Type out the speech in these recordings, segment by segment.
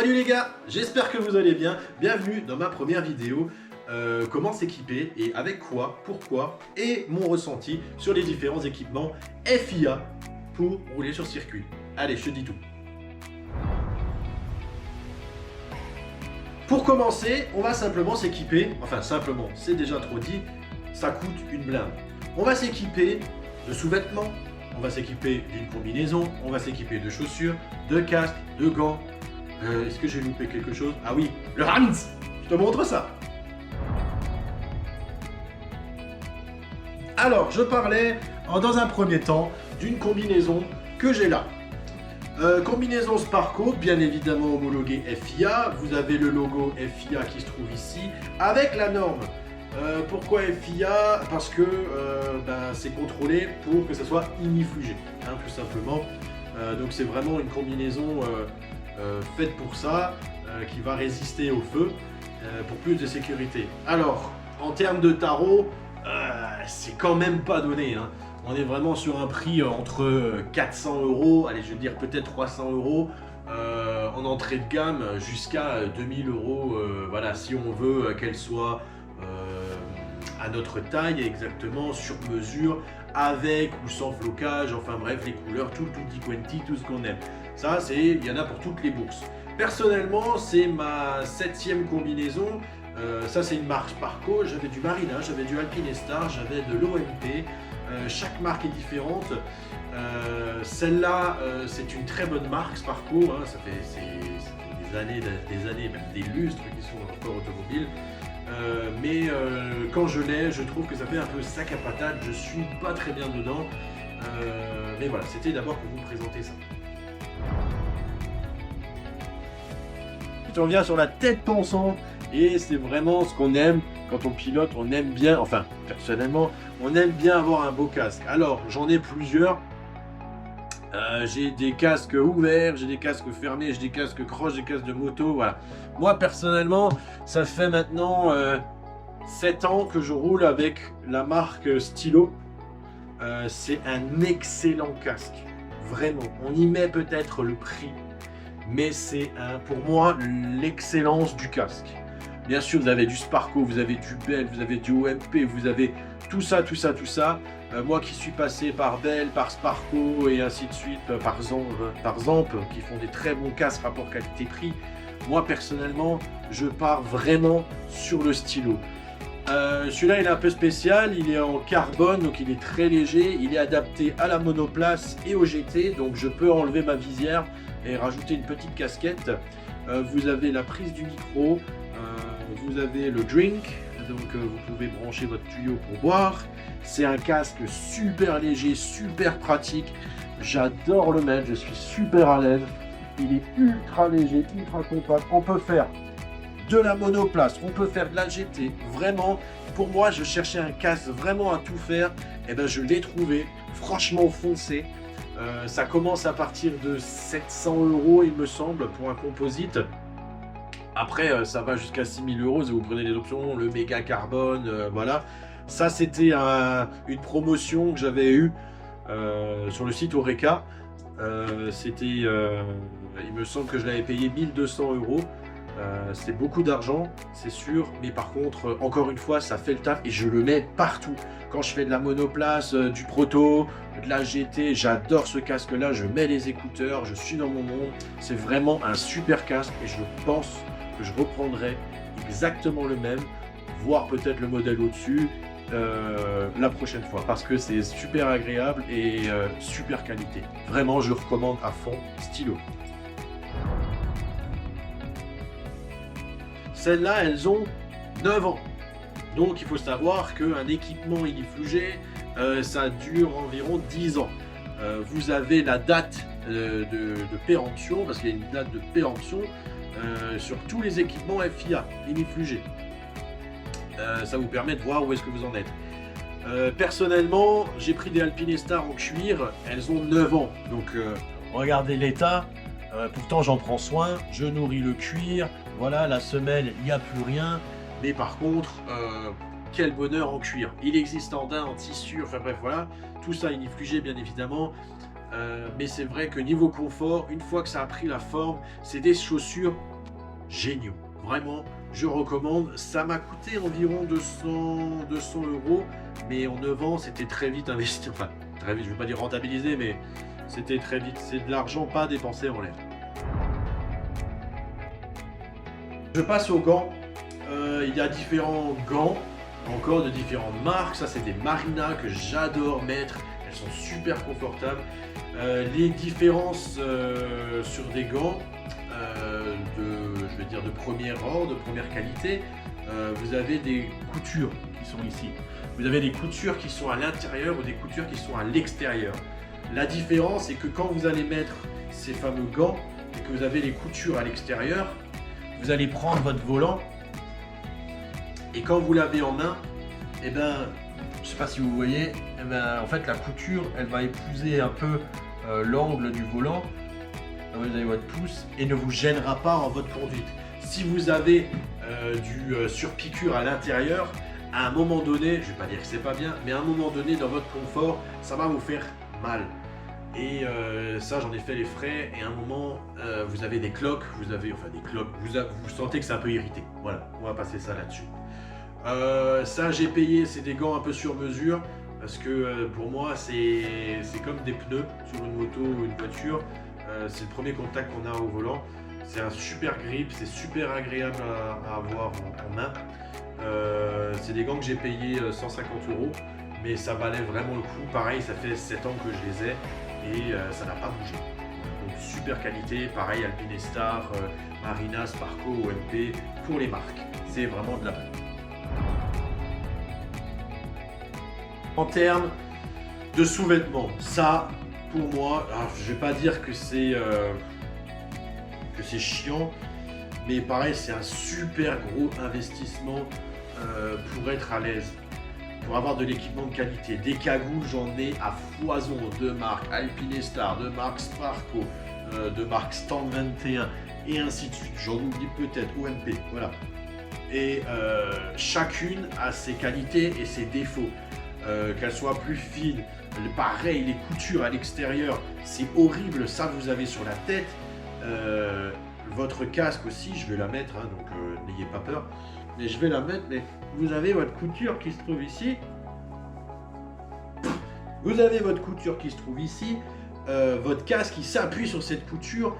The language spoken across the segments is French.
Salut les gars, j'espère que vous allez bien. Bienvenue dans ma première vidéo. Comment s'équiper et avec quoi, pourquoi et mon ressenti sur les différents équipements FIA pour rouler sur circuit. Allez, je te dis tout. Pour commencer, on va simplement s'équiper, enfin simplement, c'est déjà trop dit, ça coûte une blinde. On va s'équiper de sous-vêtements, on va s'équiper d'une combinaison, on va s'équiper de chaussures, de casques, de gants. Est-ce que j'ai loupé quelque chose? Ah oui, le Hans. Je te montre ça. Alors, je parlais dans un premier temps d'une combinaison que j'ai là. Combinaison Sparco, bien évidemment homologuée FIA. Vous avez le logo FIA qui se trouve ici, avec la norme. Pourquoi FIA? Parce que c'est contrôlé pour que ça soit inifugé, hein, tout simplement. Donc c'est vraiment une combinaison faite pour ça, qui va résister au feu, pour plus de sécurité. Alors, en termes de tarot, c'est quand même pas donné, hein. On est vraiment sur un prix entre 400 €, allez, je veux dire peut-être 300 € en entrée de gamme, jusqu'à 2000 €, voilà, si on veut qu'elle soit à notre taille, exactement, sur mesure, avec ou sans flocage, enfin bref, les couleurs, tout tutti quanti, tout ce qu'on aime. Ça, il y en a pour toutes les bourses. Personnellement, c'est ma 7e combinaison. Ça, c'est une marque Sparco. J'avais du Marina, j'avais du Alpinestar, j'avais de l'OMP. Chaque marque est différente. Celle-là, c'est une très bonne marque Sparco, hein. Ça fait des années, même des lustres qui sont encore automobiles. Quand je l'ai, je trouve que ça fait un peu sac à patate. Je suis pas très bien dedans. Mais voilà, c'était d'abord pour vous présenter ça. On revient sur la tête pensante. Et c'est vraiment ce qu'on aime quand on pilote. On aime bien, enfin personnellement, on aime bien avoir un beau casque. Alors j'en ai plusieurs. J'ai des casques ouverts, j'ai des casques fermés, j'ai des casques croches, des casques de moto, voilà. Moi personnellement, ça fait maintenant 7 ans que je roule avec la marque Stylo. C'est un excellent casque, vraiment. On y met peut-être le prix, mais c'est pour moi l'excellence du casque. Bien sûr, vous avez du Sparco, vous avez du Bell, vous avez du OMP, vous avez tout ça. Moi qui suis passé par Bell, par Sparco et ainsi de suite, par Zamp, qui font des très bons casques rapport qualité-prix. Moi personnellement, je pars vraiment sur le Stylo. Celui-là, il est un peu spécial, il est en carbone, donc il est très léger, il est adapté à la monoplace et au GT, donc je peux enlever ma visière et rajouter une petite casquette. Vous avez la prise du micro, vous avez le drink, donc vous pouvez brancher votre tuyau pour boire. C'est un casque super léger, super pratique. J'adore le mettre, je suis super à l'aise. Il est ultra léger, ultra compact. On peut faire de la monoplace, on peut faire de la GT. Vraiment, pour moi, je cherchais un casque vraiment à tout faire. Et ben, je l'ai trouvé, franchement foncé. Ça commence à partir de 700 €, il me semble, pour un composite. Après, ça va jusqu'à 6000 € si vous prenez les options, le méga carbone, voilà. Ça, c'était une promotion que j'avais eue sur le site Oreca. Il me semble que je l'avais payé 1200 €. C'est beaucoup d'argent, c'est sûr, mais par contre, encore une fois, ça fait le taf et je le mets partout. Quand je fais de la monoplace, du proto, de la GT, j'adore ce casque-là, je mets les écouteurs, je suis dans mon monde. C'est vraiment un super casque et je pense que je reprendrai exactement le même, voire peut-être le modèle au-dessus la prochaine fois, parce que c'est super agréable et super qualité. Vraiment, je recommande à fond Stylo. Celles-là, elles ont 9 ans. Donc il faut savoir qu'un équipement inifugé, ça dure environ 10 ans. Vous avez la date de péremption, parce qu'il y a une date de péremption sur tous les équipements FIA inifugés. Ça vous permet de voir où est-ce que vous en êtes. Personnellement, j'ai pris des Alpinestar en cuir, elles ont 9 ans. Donc regardez l'état. Pourtant j'en prends soin, je nourris le cuir, voilà, la semelle, il n'y a plus rien, mais par contre, quel bonheur en cuir. Il existe en daim, en tissu, enfin bref, voilà, tout ça inifugé bien évidemment. Mais c'est vrai que niveau confort, une fois que ça a pris la forme, c'est des chaussures géniaux. Vraiment, je recommande. Ça m'a coûté environ 200 euros, mais en 9 ans, c'était très vite investi. Enfin, très vite, je ne veux pas dire rentabilisé, mais c'était très vite. C'est de l'argent pas dépensé en l'air. Je passe aux gants. Il y a différents gants, encore de différentes marques. Ça, c'est des Marina que j'adore mettre. Elles sont super confortables. Les différences sur des gants je vais dire de premier rang, de première qualité, vous avez des coutures qui sont ici. Vous avez des coutures qui sont à l'intérieur ou des coutures qui sont à l'extérieur. La différence, c'est que quand vous allez mettre ces fameux gants et que vous avez les coutures à l'extérieur, vous allez prendre votre volant et quand vous l'avez en main, eh ben, je ne sais pas si vous voyez, eh ben, en fait la couture, elle va épouser un peu l'angle du volant. Vous avez votre pouce et ne vous gênera pas en votre conduite. Si vous avez du surpiqûre à l'intérieur, à un moment donné, je ne vais pas dire que c'est pas bien, mais à un moment donné dans votre confort, ça va vous faire mal. Et ça, j'en ai fait les frais. Et à un moment, vous avez des cloques, vous sentez que c'est un peu irrité. Voilà, on va passer ça là-dessus. Ça, j'ai payé, c'est des gants un peu sur mesure. Parce que pour moi, c'est comme des pneus sur une moto ou une voiture. C'est le premier contact qu'on a au volant. C'est un super grip, c'est super agréable à avoir en main. C'est des gants que j'ai payé 150 euros, mais ça valait vraiment le coup. Pareil, ça fait 7 ans que je les ai et ça n'a pas bougé. Donc super qualité, pareil Alpinestar, Marina, Sparco, OMP, pour les marques. C'est vraiment de la bonne. En termes de sous-vêtements, ça, pour moi, alors, je vais pas dire que c'est chiant, mais pareil, c'est un super gros investissement pour être à l'aise, pour avoir de l'équipement de qualité. Des cagoules, j'en ai à foison, de marque Alpinestar, de marque Sparco, de marque Stand 21 et ainsi de suite. J'en oublie peut-être, OMP, voilà. Et chacune a ses qualités et ses défauts. Qu'elle soit plus fine, pareil, les coutures à l'extérieur, c'est horrible, ça vous avez sur la tête. Votre casque aussi, je vais la mettre, hein, donc n'ayez pas peur, mais je vais la mettre, mais vous avez votre couture qui se trouve ici. Vous avez votre couture qui se trouve ici, votre casque qui s'appuie sur cette couture,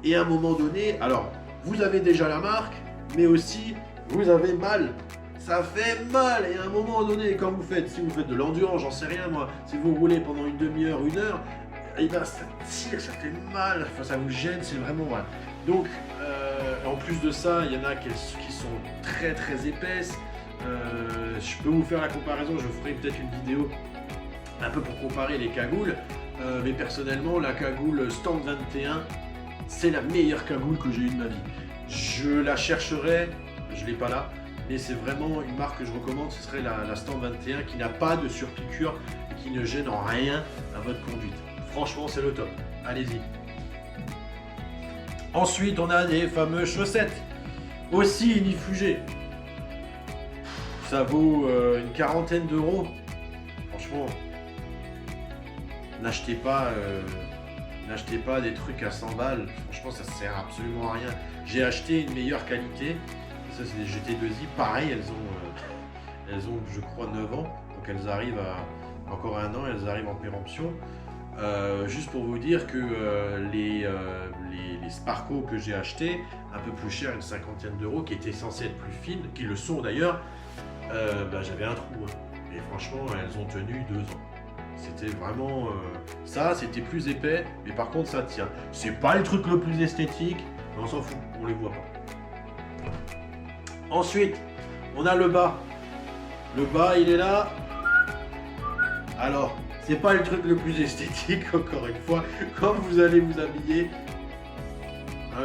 et à un moment donné, alors, vous avez déjà la marque, mais aussi, vous avez mal. Ça fait mal, et à un moment donné, quand si vous faites de l'endurance, j'en sais rien moi, si vous roulez pendant une demi-heure, 1 heure, et ben ça tire, ça fait mal, enfin ça vous gêne, c'est vraiment mal. Donc, en plus de ça, il y en a qui sont très très épaisses. Je peux vous faire la comparaison, je ferai peut-être une vidéo un peu pour comparer les cagoules, mais personnellement, la cagoule Stand 21, c'est la meilleure cagoule que j'ai eue de ma vie. Je la chercherai, je l'ai pas là. Mais c'est vraiment une marque que je recommande, ce serait la Stand 21 qui n'a pas de surpiqûre et qui ne gêne en rien à votre conduite. Franchement, c'est le top. Allez-y. Ensuite, on a les fameuses chaussettes. Aussi inifugées. Ça vaut une quarantaine d'euros. Franchement, n'achetez pas des trucs à 100 balles. Franchement, ça sert absolument à rien. J'ai acheté une meilleure qualité. Ça, c'est des GT2i, pareil, elles ont, je crois, 9 ans, donc elles arrivent à encore 1 an, elles arrivent en péremption. Juste pour vous dire que les Sparco que j'ai achetés, un peu plus cher, une cinquantaine d'euros, qui étaient censées être plus fines, qui le sont d'ailleurs, j'avais un trou. Hein. Et franchement, elles ont tenu 2 ans. C'était vraiment... ça, c'était plus épais, mais par contre, ça tient. C'est pas le truc le plus esthétique, mais on s'en fout, on les voit pas. Ensuite, on a le bas. Le bas, il est là. Alors, c'est pas le truc le plus esthétique, encore une fois. Quand vous allez vous habiller,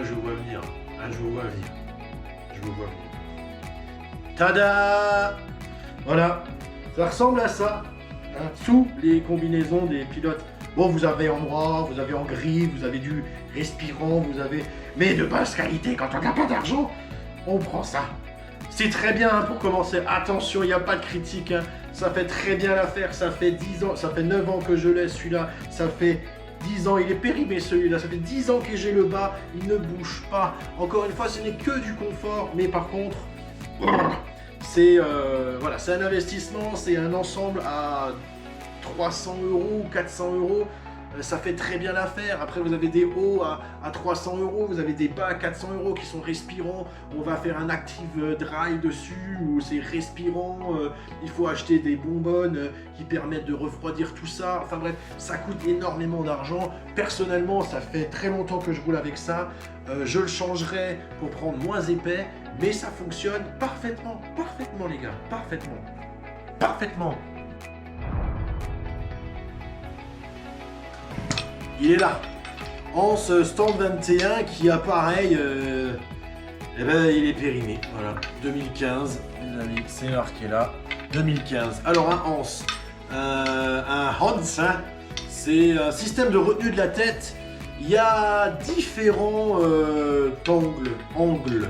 je vous vois venir. Je vous vois venir. Je vous vois venir. Tada! Voilà, ça ressemble à ça. Hein, sous les combinaisons des pilotes. Bon, vous avez en noir, vous avez en gris, vous avez du respirant, vous avez... Mais de basse qualité, quand on n'a pas d'argent, on prend ça. C'est très bien hein, pour commencer. Attention, il n'y a pas de critique. Hein. Ça fait très bien l'affaire. Ça fait 10 ans, ça fait 9 ans que je l'ai celui-là. Ça fait 10 ans, il est périmé celui-là, ça fait 10 ans que j'ai le bas, il ne bouge pas. Encore une fois, ce n'est que du confort, mais par contre, c'est voilà, c'est un investissement, c'est un ensemble à 300 € ou 400 €. Ça fait très bien l'affaire. Après, vous avez des hauts à 300 €, vous avez des bas à 400 € qui sont respirants. On va faire un active dry dessus où c'est respirant. Il faut acheter des bonbonnes qui permettent de refroidir tout ça. Enfin bref, ça coûte énormément d'argent. Personnellement, ça fait très longtemps que je roule avec ça. Je le changerai pour prendre moins épais, mais ça fonctionne parfaitement, parfaitement les gars, parfaitement, parfaitement. Il est là, en ce stand 21 qui a pareil, eh ben, il est périmé, voilà, 2015, les amis, c'est marqué là, 2015. Alors un Hans, hein, c'est un système de retenue de la tête. Il y a différents angles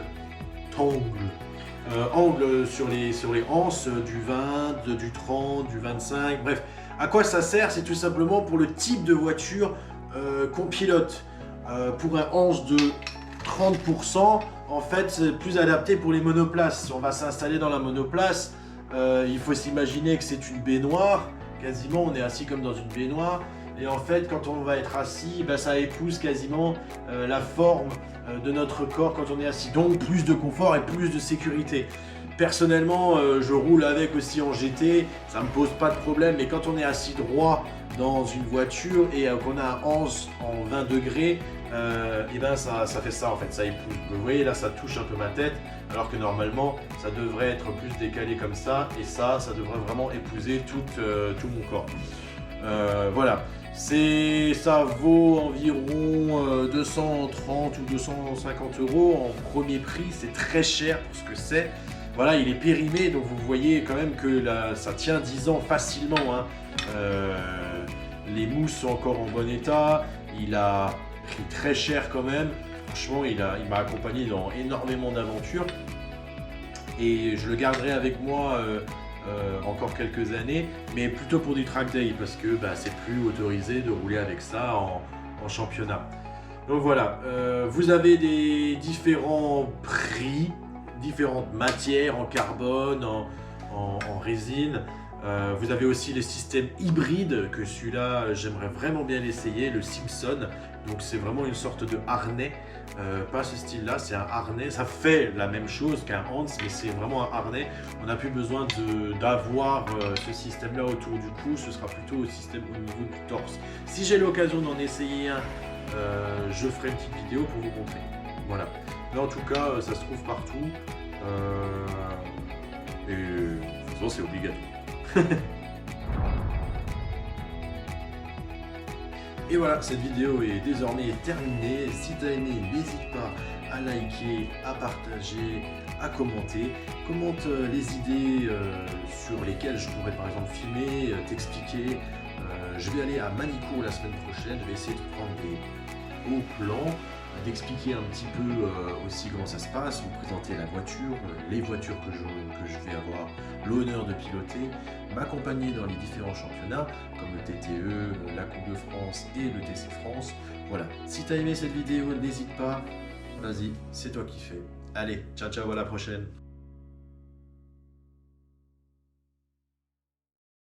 sur les anses, du 20, du 30, du 25, bref. À quoi ça sert? C'est tout simplement pour le type de voiture qu'on pilote. Pour un anse de 30%, en fait, c'est plus adapté pour les monoplaces. On va s'installer dans la monoplace, il faut s'imaginer que c'est une baignoire, quasiment, on est assis comme dans une baignoire, et en fait, quand on va être assis, ben, ça épouse quasiment la forme de notre corps quand on est assis. Donc, plus de confort et plus de sécurité. Personnellement, je roule avec aussi en GT, ça me pose pas de problème, mais quand on est assis droit dans une voiture et qu'on a un anse en 20 degrés, et ben ça fait ça en fait, ça épouse. Vous voyez là, ça touche un peu ma tête, alors que normalement ça devrait être plus décalé comme ça, et ça devrait vraiment épouser tout mon corps. Voilà, ça vaut environ 230 ou 250 € en premier prix, c'est très cher pour ce que c'est. Voilà, il est périmé, donc vous voyez quand même que là, ça tient 10 ans facilement, hein. Les mousses sont encore en bon état, il a pris très cher quand même. Franchement, il m'a accompagné dans énormément d'aventures. Et je le garderai avec moi encore quelques années, mais plutôt pour du track day, parce que bah, c'est plus autorisé de rouler avec ça en championnat. Donc voilà, vous avez des différents prix, différentes matières en carbone, en résine. Vous avez aussi les systèmes hybrides, que celui-là j'aimerais vraiment bien l'essayer, le Simpson. Donc c'est vraiment une sorte de harnais, pas ce style-là, c'est un harnais. Ça fait la même chose qu'un Hans, mais c'est vraiment un harnais. On n'a plus besoin d'avoir ce système-là autour du cou, ce sera plutôt au système au niveau du torse. Si j'ai l'occasion d'en essayer un, je ferai une petite vidéo pour vous montrer. Voilà. Mais en tout cas, ça se trouve partout. Et de toute façon, c'est obligatoire. Et voilà, cette vidéo est désormais terminée. Si tu as aimé, n'hésite pas à liker, à partager, à commenter. Commente les idées sur lesquelles je pourrais par exemple filmer, t'expliquer. Je vais aller à Manicourt la semaine prochaine, je vais essayer de prendre des hauts plans, d'expliquer un petit peu aussi comment ça se passe, vous présenter la voiture, les voitures que je vais avoir l'honneur de piloter, m'accompagner dans les différents championnats comme le TTE, la Coupe de France et le TC France. Voilà, si tu as aimé cette vidéo, n'hésite pas, vas-y, c'est toi qui fais. Allez, ciao ciao, à la prochaine.